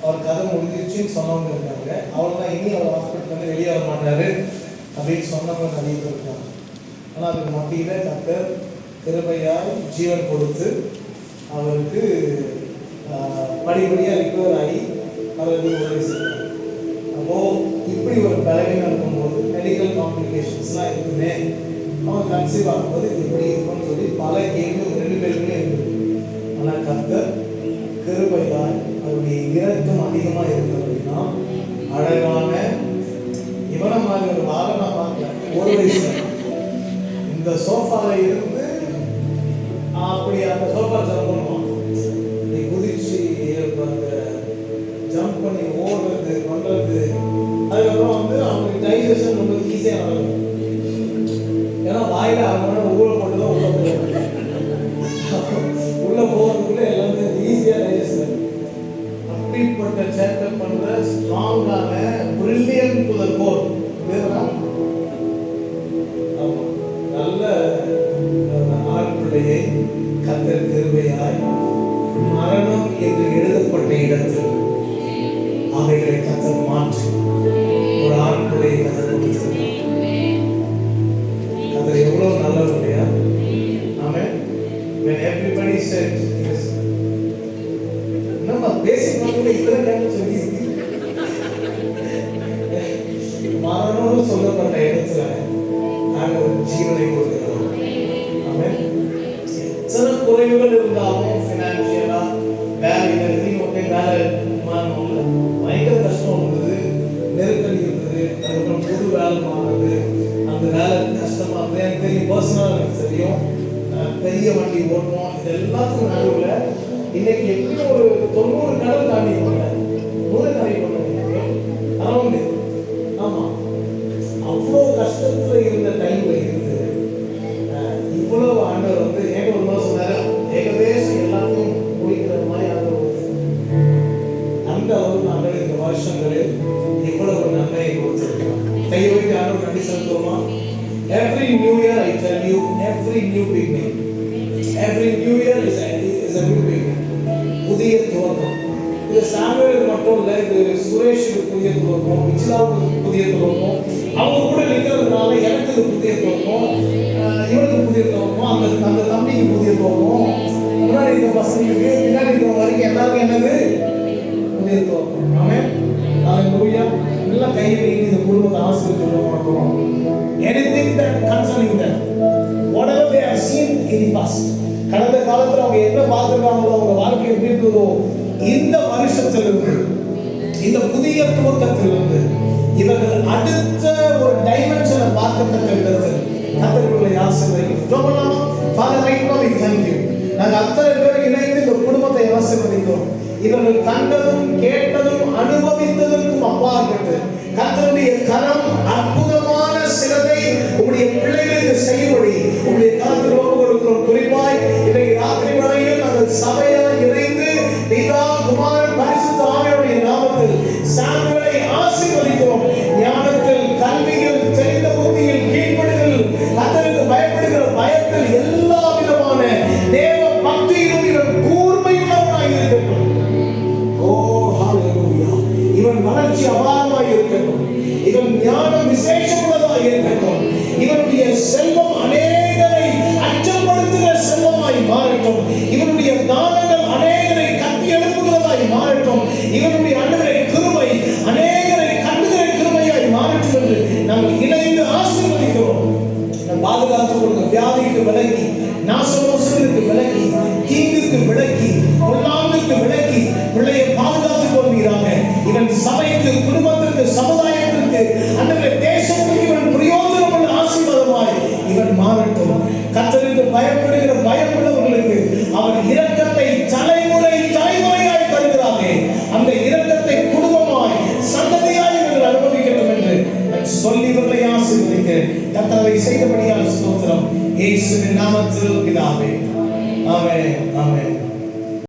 அவர் கதை முடிஞ்சிருச்சுன்னு சொன்னவங்க இருக்காங்க. அவ்வளோதான், இனி அவர் ஹாஸ்பிட்டல் வந்து வெளியே வர மாட்டாரு அப்படின்னு சொன்னவங்க நிறைய பேர் இருக்காங்க. ஆனால் அதுக்கு மத்தியில் கர்த்தர் கிருபையாய் ஜீவன் கொடுத்து அவருக்கு படிப்படியாக ரிகவர் ஆகி அவருக்கு உதவி செய்வார். அப்போது இப்படி ஒரு பலவீனம் இருக்கும்போது மெடிக்கல் காம்ப்ளிகேஷன்ஸ்லாம் இருக்குமே, அவன் கன்சீவ் ஆகும்போது எப்படி இருக்கும்னு சொல்லி பல கேள்வி 2 பேருக்குமே இருக்குது. ஆனால் கர்த்தர் கிருபையாய் அவருடைய இரக்கம் அதிகமாக இருக்குது அப்படின்னா அழகான இவனை மாதிரி ஒரு வாழை நான் பார்க்கல. ஒரு வயசு இந்த சோஃபாவில் இருந்து அப்படி அந்த சோஃபா ஜம்ப் பண்ணுவான், நீ குதிச்சு அந்த ஜம்ப் பண்ணி ஓடுறது பண்ணுறது. அதுக்கப்புறம் வந்து அவனுக்கு டைஜஷன் ரொம்ப ஈஸியாக நடக்கும். ஏன்னா வாயில அவனோட ஊரை போட்டு தான் உள்ள போகிறதுக்குள்ள எல்லாமே ஈஸியாக டைஜஷன். அப்படிப்பட்ட சேட்டப் பண்ணுற ஸ்ட்ராங்கான பிரில்லியன்ட் டு த கோர். ஆமாம், நல்ல ஆண் பிள்ளையை கர்த்தர் கிருபையாய் மரணம் என்று எழுதப்பட்ட இடத்தில் அவைகளை கர்த்தர் மாற்றி ஒரு ஆண் பிள்ளையை கர்த்தர் கொடுத்திருக்கிறார். கர்த்தர் எவ்வளவு நல்லவர் இல்லையா? ஆமென். when everybody said yes, நம்ம பேசிக் கூட இதெல்லாம் சொல்லி மரணம்னு சொல்லப்பட்ட இடத்துல நாங்கள் ஒரு ஜீவனை கொடுக்கிறோம். ஆமென். எத்தனை குறைவுகள் இருந்தாலும் ஃபினான்ஷியலா வேலை பயங்கர கஷ்டம் இருந்தது, நெருக்கடி இருந்தது, அதுக்கப்புறம் புது வேலை மாறுது, அந்த வேலை கஷ்டமா இருந்தது. எனக்கு தெரியும், பர்சனலாக எனக்கு தெரியும். பெரிய வண்டி ஓட்டணும், இது எல்லாத்துக்கும் நடுவில் இன்னைக்கு எப்படியும் ஒரு 90 கடல் தாண்டி போனேன், 100 தாண்டி போனேன் அரௌண்டு. ஆமாம், அவ்வளோ கஷ்டத்தில் இருந்த டைம்ல இருந்து இவ்வளோ ஆண்டவர் வந்து ஏக ஒரு மாதம் சொன்னார், ஏகதேசம் எல்லாத்தையும் முடிக்கிற மாதிரி அந்த அளவுக்கு ஆண்டவர் இந்த வருஷங்களில் இவ்வளவு நன்மையை கொடுத்திருக்கிறார். கை வைத்து ஆண்டவர் நன்றி செலுத்துவோமா? Every new year I tell you, every new beginning, every new year is a new beginning. புதிய துவக்கம். இது சாமுவேல் மட்டும் இல்லை, இது சுரேஷுக்கு புதிய துவக்கம், விஜிலாவுக்கு புதிய துவக்கம். அவங்க கூட நிற்கிறதுனால எனக்கு இது புதிய துவக்கம், இவனுக்கு புதிய துவக்கம், அந்த தம்பிக்கு புதிய துவக்கம், முன்னாடி இருக்க பசங்களுக்கு பின்னாடி இருக்க வரைக்கும் எல்லாருக்கும் என்னது புதிய துவக்கம். ஆமென். ஹல்லேலூயா. எல்லாம் கையில் இந்த குடும்பத்தை ஆசீர்வதிக்க போறோம். Anything that concerning them, whatever they have seen in the past, கடந்த காலத்துல அவங்க என்ன பார்த்திருக்காங்களோ, அவங்க வாழ்க்கை எப்படி இருந்ததோ, இந்த வருஷத்திலிருந்து இந்த புதிய துவக்கத்திலிருந்து இவர்கள் அடுத்த ஒரு டைமென்ஷனை பார்க்கத்தக்க விதத்தில் கர்த்தர்களை ஆசீர்வதிக்கிறோம். Father, right now we thank you. நாங்கள் அத்தனை பேர் இணைந்து இந்த குடும்பத்தை ஆசீர்வதிக்கிறோம். இவர்கள் கண்டதும் கேட்டதும் அனுபவித்ததற்கும் அப்பாற்பட்டு கர்த்தருடைய கரம் அற்புதமான சிலதை உங்களுடைய பிள்ளைகளுக்கு செய்யும்படி உங்களுடைய கரத்தில் ஒப்பு கொடுக்கிறோம். குறிப்பாய் இன்றைக்கு ராத்திரி வரையில் நாங்கள் சபையாய் இணைந்து பிதா குமாரன் பரிசுத்த ஆவியாருடைய நாமத்தில் சாமுவேலை ஆசீர்வதிக்கிறோம். ஞானத்தில், கல்வியில், தெரிந்த புத்தியில், கீழ்ப்படிதல், கர்த்தருக்கு பயப்படுகிற பயத்தில், எல்லா விதமான தேவ பக்தியிலும் இவன் கூர்மையுள்ளவனாய் இருக்கட்டும். ஓ ஹல்லேலூயா. இவன் வளர்ச்சி அபாரமாய் இருக்கட்டும். இவன் ஞானம் விசேஷமுள்ளதாய் இருக்கட்டும். இவனுடைய செல்வம் அநேகரை அச்சப்படுத்துகிற செல்வமாய் மாறட்டும். இவனுடைய தானங்கள் அநேகரை கட்டி எழுப்புகிறதாய் மாறட்டும். இவனுடைய அன்றைய கிருபை அநேகரை கண்டுகிற கிருபையாய் மாறட்டும் என்று நாங்கள் இணைந்து ஆசீர்வதிக்கிறோம். பாதுகாத்துக் கொடுங்க. வியாதிக்கு விலகி, நாசமோசத்திற்கு விலகி, தீங்குக்கு விலகி, பொல்லாங்குக்கு விலகி பிள்ளையை பாதுகாத்துக் கொள்கிறாங்க. இவன் சபைக்கு, குடும்பத்திற்கு, சமுதாயத்திற்கு, அன்றைய தேசத்துக்கு இவன் பிரயோஜனமுள்ள ஆசீர்வாதமாய் இவன் மாறட்டும். கர்த்தருக்கு பயப்படுகிற பயமுள்ளவர்களுக்கு அவன் இரக்கத்தை தலைமுறை தலைமுறையாய் தருகிறானே, அந்த இரக்கத்தை குடும்பமாய் சந்ததியாய் இவர்கள் அனுபவிக்கட்டும் என்று சொல்லி இவர்களை ஆசீர்வதிக்க கர்த்தரை செய்தபடியால் ஸ்தோத்திரம். இயேசுவின் நாமத்தில் பிதாவே.